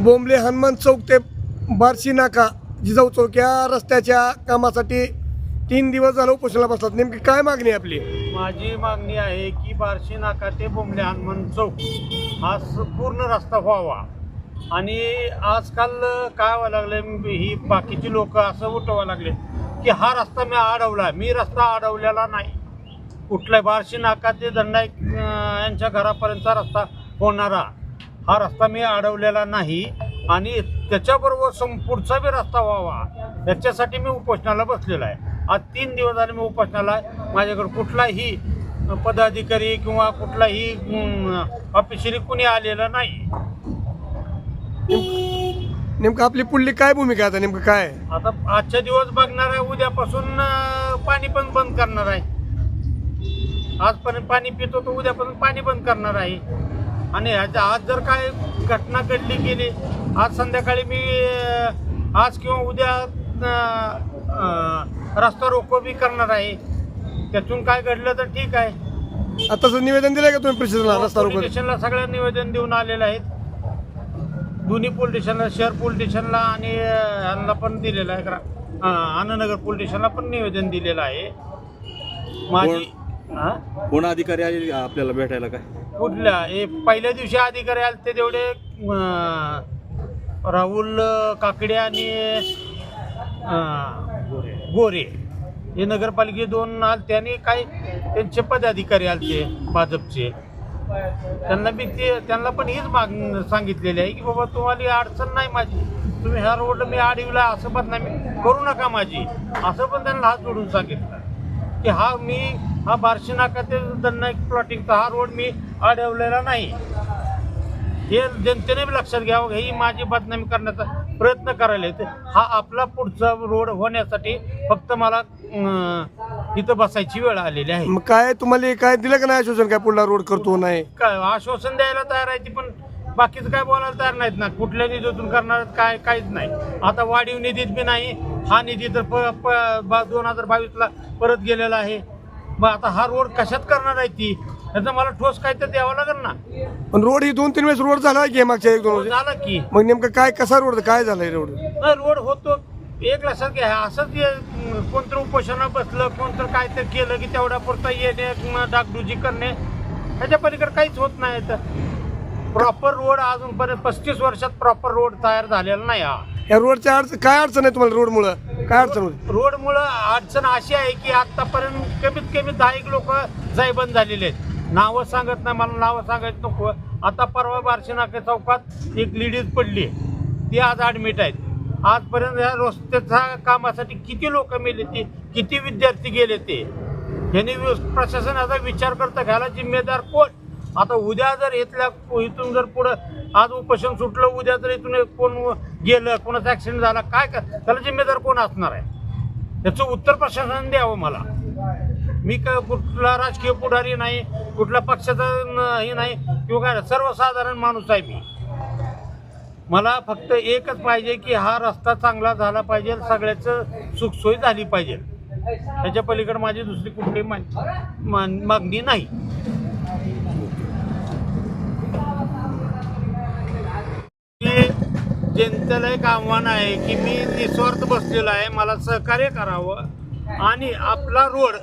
बोंबले हनुमान चौक ते बार्शी नाका जिजाऊ चौक या रस्त्याच्या कामासाठी 3 दिवस झालं उपोषणाला बसलात. नेमकी काय मागणी आहे आपली? माझी मागणी आहे की बार्शी नाका ते बोंबले हनुमान चौक हा पूर्ण रस्ता व्हावा. आणि आजकाल काय व्हायला लागले, ही बाकीची लोक असं उठवायला लागले की हा रस्ता मी अडवला. मी रस्ता अडवलेला नाही. कुठलाही बार्शी नाका ते दंडाई यांच्या घरापर्यंतचा रस्ता होणारा हा रस्ता मी अडवलेला नाही. आणि त्याच्याबरोबर पुढचा बी रस्ता व्हावा याच्यासाठी मी उपोषणाला बसलेला आहे. आज 3 दिवस झाले मी उपोषणाला आहे. माझ्याकडे कुठलाही पदाधिकारी किंवा कुठलाही ऑफिशियली कुणी आलेलं नाही. नेमकं आपली पुढली काय भूमिका आता? नेमकं काय आता आजच्या दिवस बघणार आहे, उद्यापासून पाणी पण बंद करणार आहे. आजपर्यंत पाणी पितो तर उद्यापासून पाणी बंद करणार आहे. आणि आज जर काय घटना घडली गेली, आज संध्याकाळी मी आज किंवा उद्या रस्ता रोको बी करणार आहे. त्यातून काय घडलं तर ठीक आहे. आताचं निवेदन दिलंय का तुम्ही प्रशासनाला? रस्ता रोको पोलीस स्टेशनला सगळं निवेदन देऊन आलेलं आहेत. दोन्ही पोलीस स्टेशनला, शहर पोलीस स्टेशनला आणि यांना पण दिलेलं आहे. आनंदनगर पोलीस स्टेशनला पण निवेदन दिलेलं आहे. माझी कोण अधिकारी आले आपल्याला भेटायला? काय कुठल्या पहिल्या दिवशी अधिकारी आले ते तेवढे राहुल काकडे आणि गोरे हे नगरपालिके 2 आलते. आणि काही त्यांचे पदाधिकारी आलते भाजपचे. त्यांना पण हीच मागणी सांगितलेली आहे की बाबा तुम्हाला अडचण नाही माझी, तुम्ही ह्या रोड मी अडविला असं बदनामी करू नका माझी, असं पण त्यांना हात जोडून सांगितलं की हा बार्शी नाका ते दंडाई प्लॉटिंगचा हा रोड मी अडवलेला नाही. हे जनतेने लक्षात घ्यावं. ही माझी बदनामी करण्याचा प्रयत्न करायला हा आपला पुढचा रोड होण्यासाठी फक्त मला इथं बसायची वेळ आलेली आहे. मग काय तुम्हाला काय दिलं का नाही आश्वासन? काय पुढला रोड करतो नाही काय आश्वासन द्यायला तयार आहे ती, पण बाकीचं काय बोलायला तयार नाहीत ना. कुठल्या निधीतून करणार काहीच नाही. आता वाढीव निधीत बी नाही. हा निधी तर 2022ला परत गेलेला आहे. मग आता हा रोड कशात करणार आहे ती, त्याचा मला ठोस काय तर द्यावं लागेल ना. पण रोड ही 2-3 वेळेस रोड झाला की मागच्या 1-2 वर्षी झालं की. मग नेमकं काय कसा रोड काय झालाय रोड? रोड होतो एक लक्षात घ्या. असंच कोणतं उपोषणा बसलं, कोणतं काय तर केलं की तेवढा पुरता येणे, डागडुजी करणे, ह्याच्या पलीकडे काहीच होत नाही. तर प्रॉपर रोड अजूनपर्यंत 35 वर्षात प्रॉपर रोड तयार झालेला नाही. हा या रोडच्या काय अडचण आहे तुम्हाला? रोडमुळं काय अडचण होती? रोडमुळं अडचण अशी आहे की आतापर्यंत कमीत कमी 10 लोक जायबंद झालेले आहेत. नावं सांगत नाही, मला नावं सांगायचं नको. आता परवा बार्शी नाका चौकात एक लेडीज पडली, ती आज ॲडमिट आहेत. आजपर्यंत या रस्त्याच्या कामासाठी किती लोक मेले, ते किती विद्यार्थी गेले, ते ह्यांनी प्रशासनाचा विचार करता घ्यायला जिम्मेदार कोण? आता उद्या जर इथून जर पुढं आज उपोषण सुटलं, उद्या जर इथून कोण गेलं, कोणाचा ॲक्सिडेंट झाला, काय त्याला जिम्मेदार कोण असणार आहे? याचं उत्तर प्रशासनाने द्यावं मला. मी काय कुठला राजकीय पुढारी नाही, कुठल्या पक्षाचा हे नाही किंवा काय, सर्वसाधारण माणूस आहे मी. मला फक्त एकच पाहिजे की हा रस्ता चांगला झाला पाहिजे, सगळ्याचं सुखसोयी झाली पाहिजे. त्याच्या पलीकडे माझी दुसरी कुठली मागणी नाही. जनतेला एक आव्हान आहे की मी निस्वार्थ बसलेलो आहे, मला सहकार्य करावं. आणि आपला रोड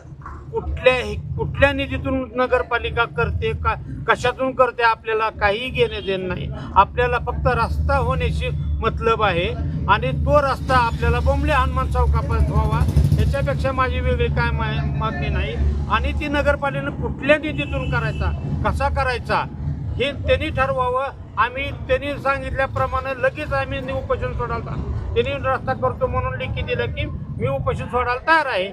कुठल्या निधीतून नगरपालिका करते का कशातून करते आपल्याला काही घेणे देणं नाही. आपल्याला फक्त रस्ता होण्याशी मतलब आहे. आणि तो रस्ता आपल्याला बोंबले हनुमान चौकापर्यंत व्हावा, याच्यापेक्षा माझी वेगळी काय मागणी नाही. आणि ती नगरपालिकेनं कुठल्या निधीतून करायचा, कसा करायचा हे त्यांनी ठरवावं. त्यांनी सांगितल्याप्रमाणे लगेच आम्ही उपोषण सोडायला, त्यांनी रस्ता करतो म्हणून लिखी दिलं की मी उपोषण सोडायला तयार आहे.